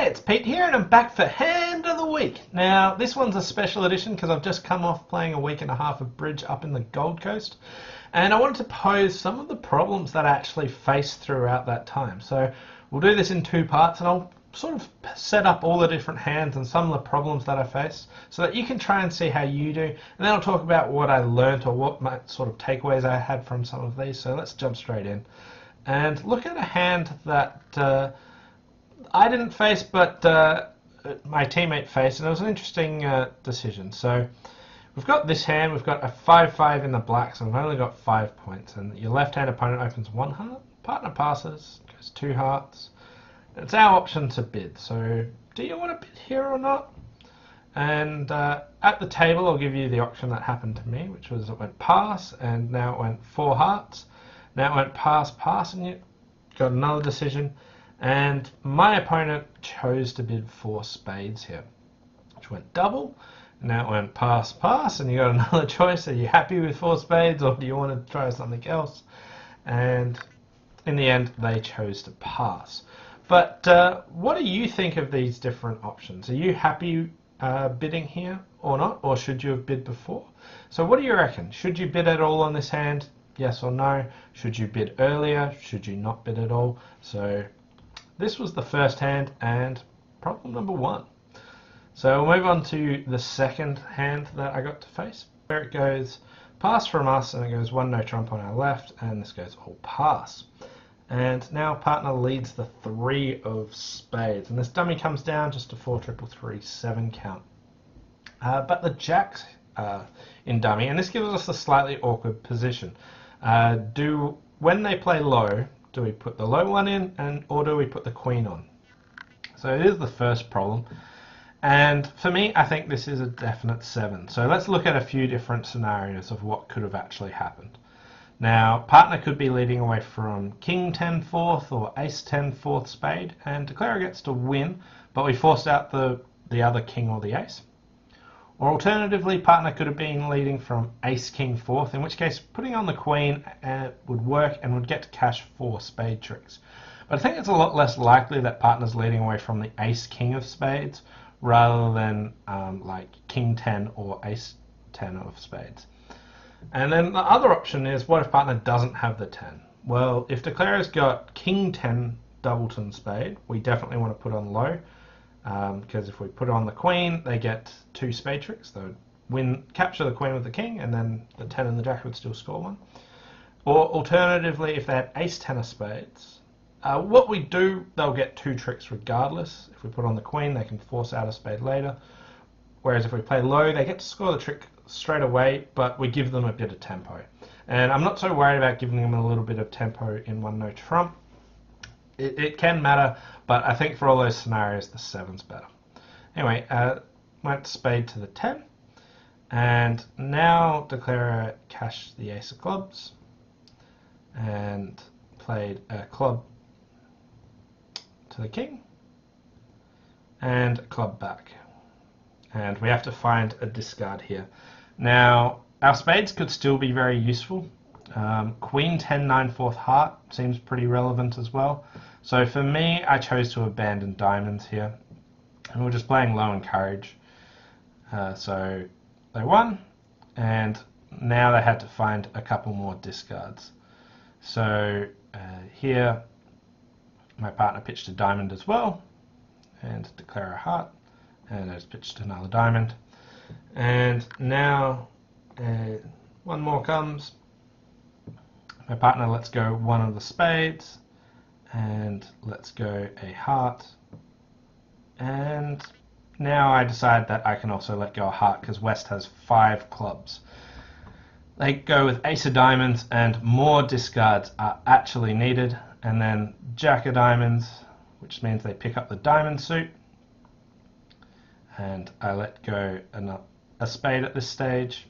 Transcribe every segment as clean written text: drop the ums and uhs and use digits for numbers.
it's Pete here and I'm back for Hand of the Week. Now, this one's a special edition because I've just come off playing a week and a half of bridge up in the Gold Coast, and I wanted to pose some of the problems that I actually faced throughout that time. So we'll do this in two parts and I'll sort of set up all the different hands and some of the problems that I faced so that you can try and see how you do, and then I'll talk about what I learnt or what my sort of takeaways I had from some of these. So let's jump straight in and look at a hand that I didn't face, but my teammate faced, and it was an interesting decision. So we've got this hand, we've got a 5-5 in the black, so we've only got 5 points, and your left-hand opponent opens 1 heart, partner passes, goes 2 hearts. It's our option to bid, so do you want to bid here or not? And at the table I'll give you the option that happened to me, which was it went pass, and now it went 4 hearts. Now it went pass, pass, and you got another decision. And my opponent chose to bid 4 spades here, which went double. Now it went pass, pass, and you got another choice. Are you happy with 4 spades, or do you want to try something else? And in the end, they chose to pass. But what do you think of these different options? Are you happy bidding here or not, or should you have bid before? So what do you reckon? Should you bid at all on this hand? Yes or no? Should you bid earlier? Should you not bid at all? So this was the first hand and problem number 1. So we'll move on to the second hand that I got to face. There it goes pass from us, and it goes 1 no trump on our left, and this goes all pass. And now partner leads the 3 of spades, and this dummy comes down just a 4 3 3 7 count. But the jack's in dummy, and this gives us a slightly awkward position. When they play low, do we put the low one in, or do we put the queen on? So it is the first problem. And for me, I think this is a definite 7. So let's look at a few different scenarios of what could have actually happened. Now, partner could be leading away from king 10 fourth or ace 10 fourth spade, and declarer gets to win, but we forced out the other king or the ace. Or alternatively, partner could have been leading from ace king fourth, in which case putting on the queen would work and would get to cash 4 spade tricks. But I think it's a lot less likely that partner's leading away from the ace king of spades rather than like king 10 or ace 10 of spades. And then the other option is, what if partner doesn't have the 10? Well, if declarer's got king 10 doubleton spade, we definitely want to put on low. Because if we put on the queen, they get 2 spade tricks. They would capture the queen with the king, and then the 10 and the jack would still score 1. Or alternatively, if they had ace 10 of spades, what we do, they'll get 2 tricks regardless. If we put on the queen, they can force out a spade later. Whereas if we play low, they get to score the trick straight away, but we give them a bit of tempo. And I'm not so worried about giving them a little bit of tempo in 1 no trump. It can matter, but I think for all those scenarios, the 7's better. Anyway, went spade to the 10, and now declarer cashed the ace of clubs, and played a club to the king, and a club back. And we have to find a discard here. Now, our spades could still be very useful. Queen 10 9 fourth heart seems pretty relevant as well. So for me, I chose to abandon diamonds here, and we're just playing low in courage. So they won, and now they had to find a couple more discards. So here, my partner pitched a diamond as well, and declare a heart, and I just pitched another diamond. And now one more comes. My partner lets go 1 of the spades, and let's go a heart. And now I decide that I can also let go a heart because West has 5 clubs. They go with ace of diamonds, and more discards are actually needed. And then jack of diamonds, which means they pick up the diamond suit. And I let go a spade at this stage.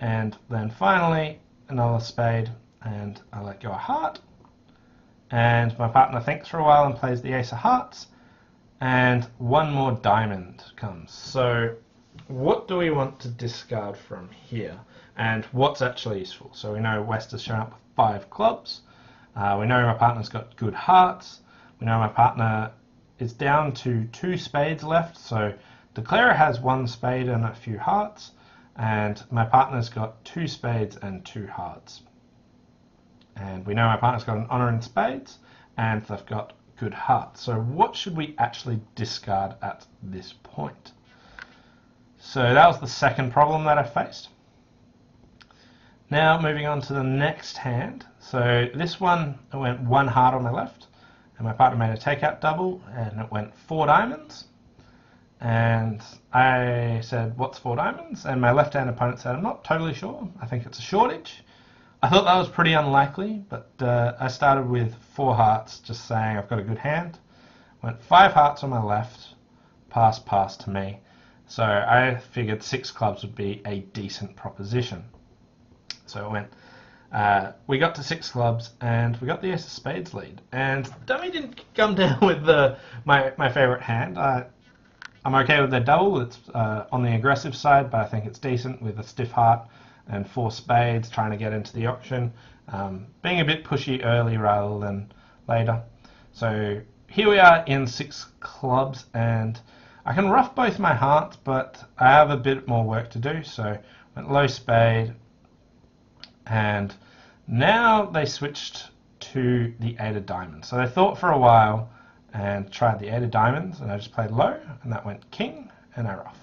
And then finally another spade, and I let go a heart. And my partner thinks for a while and plays the ace of hearts, and 1 more diamond comes. So what do we want to discard from here, and what's actually useful? So we know West has shown up with 5 clubs. We know my partner's got good hearts. We know my partner is down to 2 spades left, so Declarer has 1 spade and a few hearts, and my partner's got 2 spades and 2 hearts. And we know my partner's got an honor in spades, and they've got good hearts. So what should we actually discard at this point? So that was the second problem that I faced. Now moving on to the next hand. So this one, it went 1 heart on my left, and my partner made a takeout double, and it went 4 diamonds. And I said, what's 4 diamonds? And my left-hand opponent said, I'm not totally sure. I think it's a shortage. I thought that was pretty unlikely, but I started with 4 hearts, just saying I've got a good hand. Went 5 hearts on my left, pass to me. So I figured 6 clubs would be a decent proposition. So it went, we got to 6 clubs, and we got the ace of spades lead. And dummy didn't come down with my favourite hand. I'm okay with their double. It's on the aggressive side, but I think it's decent with a stiff heart and 4 spades, trying to get into the auction, being a bit pushy early rather than later. So here we are in 6 clubs, and I can rough both my hearts, but I have a bit more work to do. So went low spade, and now they switched to the 8 of diamonds. So they thought for a while and tried the 8 of diamonds, and I just played low, and that went king, and I ruffed.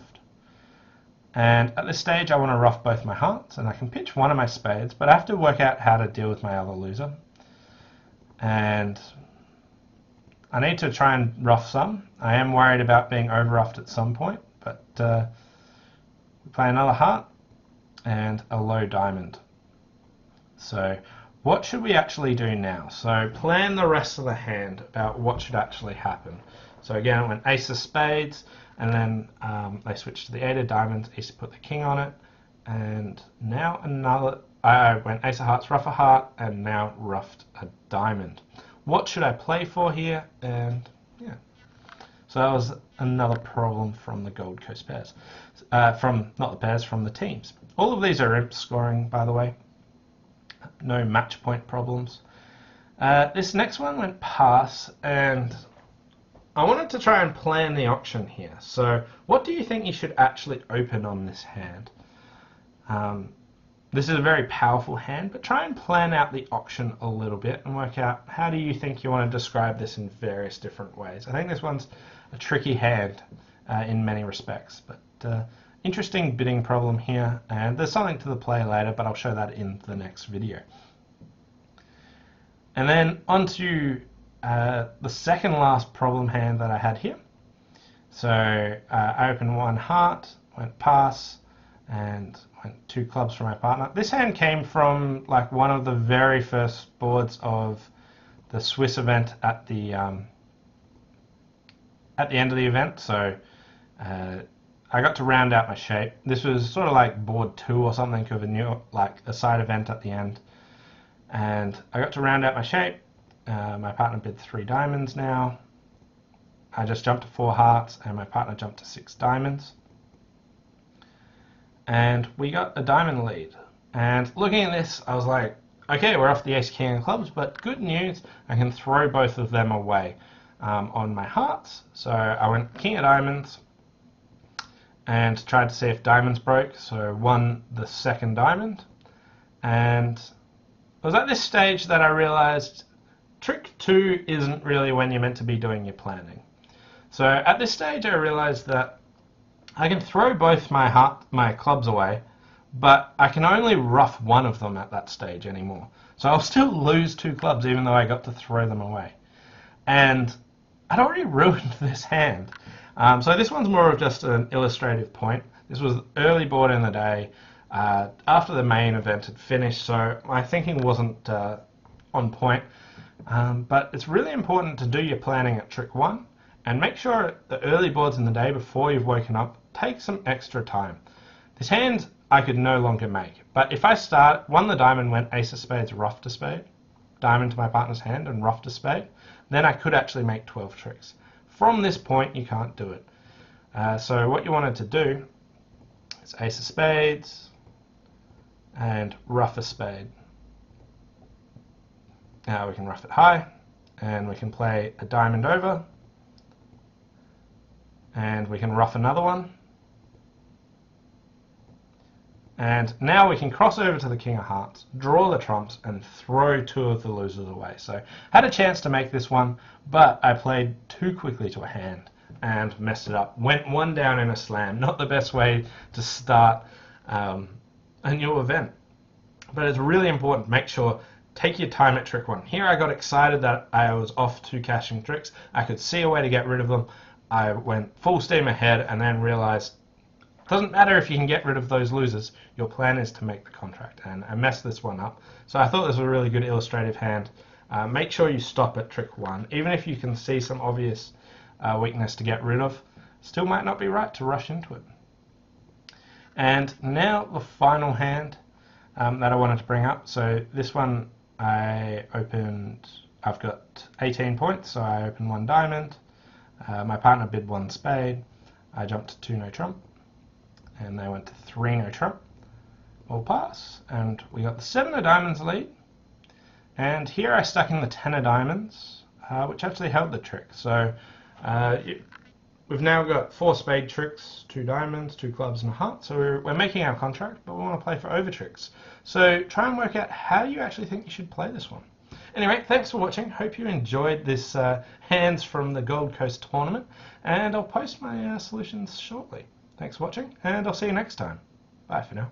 And at this stage I want to ruff both my hearts, and I can pitch one of my spades, but I have to work out how to deal with my other loser. And I need to try and ruff some. I am worried about being over-ruffed at some point, but we play another heart and a low diamond. So what should we actually do now? So plan the rest of the hand about what should actually happen. So again, it went ace of spades, and then they switched to the 8 of diamonds. Ace put the king on it, and now I went ace of hearts, ruff a heart, and now ruffed a diamond. What should I play for here? And yeah, so that was another problem from the Gold Coast pairs. From not the pairs, from the teams. All of these are imp scoring, by the way. No match point problems. This next one went pass, and I wanted to try and plan the auction here. So what do you think you should actually open on this hand? This is a very powerful hand, but try and plan out the auction a little bit and work out how do you think you want to describe this in various different ways. I think this one's a tricky hand in many respects, but interesting bidding problem here, and there's something to the play later, but I'll show that in the next video. And then on to the second last problem hand that I had here. So I opened 1 heart, went pass, and went 2 clubs for my partner. This hand came from like one of the very first boards of the Swiss event at the end of the event. So I got to round out my shape. This was sort of like board 2 or something of a new, like a side event at the end. And I got to round out my shape. My partner bid 3 diamonds now. I just jumped to 4 hearts, and my partner jumped to 6 diamonds. And we got a diamond lead. And looking at this, I was like, okay, we're off the ace king of clubs, but good news, I can throw both of them away on my hearts. So I went king of diamonds and tried to see if diamonds broke, so won the second diamond. And it was at this stage that I realized trick 2 isn't really when you're meant to be doing your planning. So at this stage I realized that I can throw both my clubs away, but I can only ruff one of them at that stage anymore. So I'll still lose 2 clubs even though I got to throw them away. And I'd already ruined this hand. So this one's more of just an illustrative point. This was early board in the day, after the main event had finished, so my thinking wasn't on point. But it's really important to do your planning at trick 1, and make sure the early boards in the day before you've woken up take some extra time. This hand I could no longer make, but if I won the diamond, went ace of spades, ruffed a spade, diamond to my partner's hand and ruffed a spade, then I could actually make 12 tricks. From this point you can't do it. So what you wanted to do is ace of spades and ruff a spade. Now we can ruff it high, and we can play a diamond over, And we can ruff another one. And now we can cross over to the King of Hearts, draw the trumps, and throw two of the losers away. So had a chance to make this one, but I played too quickly to a hand and messed it up. Went one down in a slam. Not the best way to start a new event. But it's really important to make sure, take your time at trick one. Here I got excited that I was off two cashing tricks. I could see a way to get rid of them. I went full steam ahead and then realized it doesn't matter if you can get rid of those losers. Your plan is to make the contract. And I messed this one up. So I thought this was a really good illustrative hand. Make sure you stop at trick one. Even if you can see some obvious weakness to get rid of, still might not be right to rush into it. And now the final hand that I wanted to bring up. So this one I've got 18 points, so I opened one diamond. My partner bid one spade. I jumped to 2 no trump. And they went to 3 no trump. All pass. And we got the 7 of diamonds lead. And here I stuck in the 10 of diamonds, which actually held the trick. So we've now got 4 spade tricks, 2 diamonds, 2 clubs, and a heart. So we're making our contract, but we want to play for over tricks. So try and work out how you actually think you should play this one. Anyway, thanks for watching. Hope you enjoyed this hands from the Gold Coast tournament, and I'll post my solutions shortly. Thanks for watching, and I'll see you next time. Bye for now.